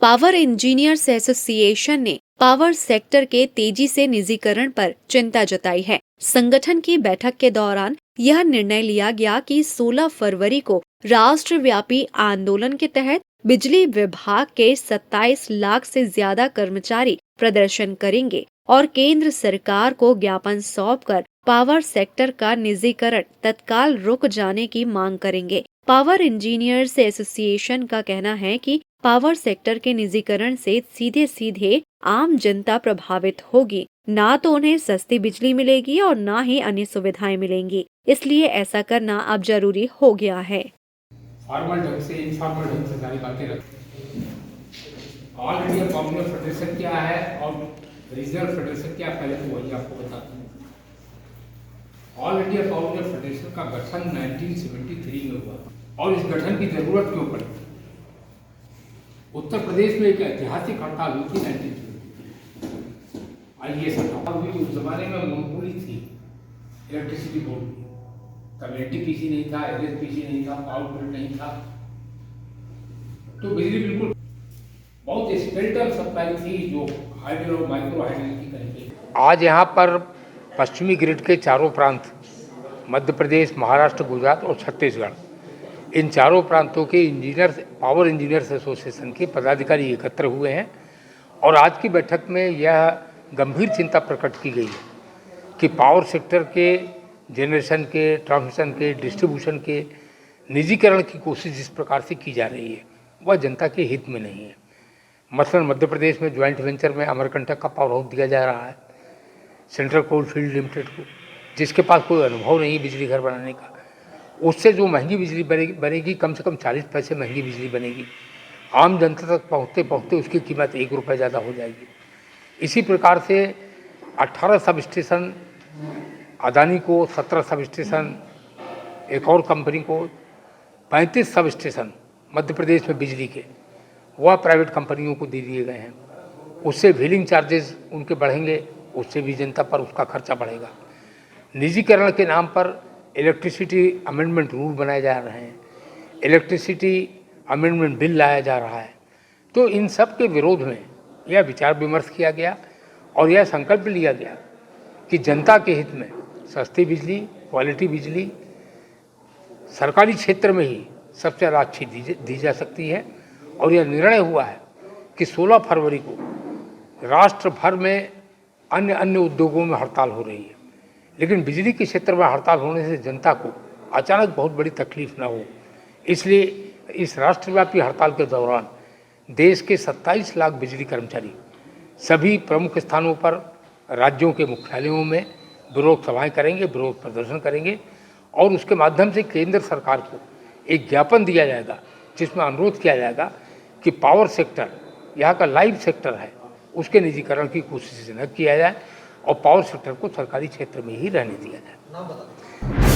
Power engineers association ने power sector के तेजी से निजीकरण पर चिंता जताई है। संगठन की बैठक के दौरान यह निर्णय लिया गया कि 16 फरवरी को राष्ट्रव्यापी आंदोलन के तहत बिजली विभाग के 27 लाख से ज्यादा कर्मचारी प्रदर्शन करेंगे और केंद्र सरकार को ज्ञापन सौंपकर पावर सेक्टर का निजीकरण तत्काल रुक जाने की मांग करेंगे। पावर इंजीनियर्स एसोसिएशन का कहना है कि पावर सेक्टर के निजीकरण से सीधे सीधे आम जनता प्रभावित होगी। ना तो उन्हें सस्ती बिजली मिलेगी और ना ही अन्य सुविधाएं मिलेंगी। इसलिए ऐसा करना अब जरूरी हो गया है। फॉर्मल ढंग से इनफॉर्मल ढंग से सारी बातें रखते ऑल इंडिया कांग्रेस फेडरेशन क्या है और रीजनल फेडरेशन क्या, पहले तो वही आपको बताता हूँ। ऑल इंडिया कांग्रेस फेडरेशन का गठन 1973 में हुआ और इस गठन की जरूरत क्यों पड़ी? उत्तर प्रदेश में एक ऐतिहासिक हड़ताल हुई थी 1973। आइए हड़ताल हुई, उस जमाने में मोनोपोली थी इलेक्ट्रिसिटी बोर्ड की। तब एनटीपीसी नहीं था, एलएचपीसी नहीं था, पावर ग्रिड नहीं था, तो बिजली बिल्कुल बहुत स्पेल्टर सप्लाई थी जो हाइड्रो माइक्रो हाइड्रो की करेंगे। आज यहाँ पर पश्चिमी ग्रिड के चारों प्रांत मध्य प्रदेश, महाराष्ट्र, गुजरात और छत्तीसगढ़, इन चारों प्रांतों के इंजीनियर्स, पावर इंजीनियर्स एसोसिएशन के पदाधिकारी एकत्र हुए हैं और आज की बैठक में यह गंभीर चिंता प्रकट की गई है कि पावर सेक्टर के जनरेशन के, ट्रांसमिशन के, डिस्ट्रीब्यूशन के निजीकरण की कोशिश जिस प्रकार से की जा रही है वह जनता के हित में नहीं है। मसलन मध्य प्रदेश में ज्वाइंट वेंचर में अमरकंटक का पावर हाउस दिया जा रहा है सेंट्रल कोलफील्ड लिमिटेड को, जिसके पास कोई अनुभव नहीं बिजली घर बनाने का। उससे जो महंगी बिजली बनेगी कम से कम 40 पैसे महंगी बिजली बनेगी। आम जनता तक पहुँचते पहुँचते उसकी कीमत 1 रुपये ज़्यादा हो जाएगी। इसी प्रकार से 18 सब स्टेशन अदानी को, 17 सब स्टेशन एक और कंपनी को, 35 सब स्टेशन मध्य प्रदेश में बिजली के वह प्राइवेट कंपनियों को दे दिए गए हैं। उससे व्हीलिंग चार्जेस उनके बढ़ेंगे, उससे भी जनता पर उसका खर्चा बढ़ेगा। निजीकरण के नाम पर इलेक्ट्रिसिटी अमेंडमेंट रूल बनाए जा रहे हैं, इलेक्ट्रिसिटी अमेंडमेंट बिल लाया जा रहा है। तो इन सब के विरोध में यह विचार विमर्श किया गया और यह संकल्प लिया गया कि जनता के हित में सस्ती बिजली, क्वालिटी बिजली सरकारी क्षेत्र में ही सबसे ज़्यादा अच्छी दी जा सकती है। और यह निर्णय हुआ है कि 16 फरवरी को राष्ट्र भर में अन्य उद्योगों में हड़ताल हो रही है, लेकिन बिजली के क्षेत्र में हड़ताल होने से जनता को अचानक बहुत बड़ी तकलीफ न हो, इसलिए इस राष्ट्रव्यापी हड़ताल के दौरान देश के 27 लाख बिजली कर्मचारी सभी प्रमुख स्थानों पर राज्यों के मुख्यालयों में विरोध सभाएं करेंगे, विरोध प्रदर्शन करेंगे और उसके माध्यम से केंद्र सरकार को एक ज्ञापन दिया जाएगा जिसमें अनुरोध किया जाएगा कि पावर सेक्टर यहाँ का लाइव सेक्टर है, उसके निजीकरण की कोशिश न किया जाए और पावर सेक्टर को सरकारी क्षेत्र में ही रहने दिया जाए।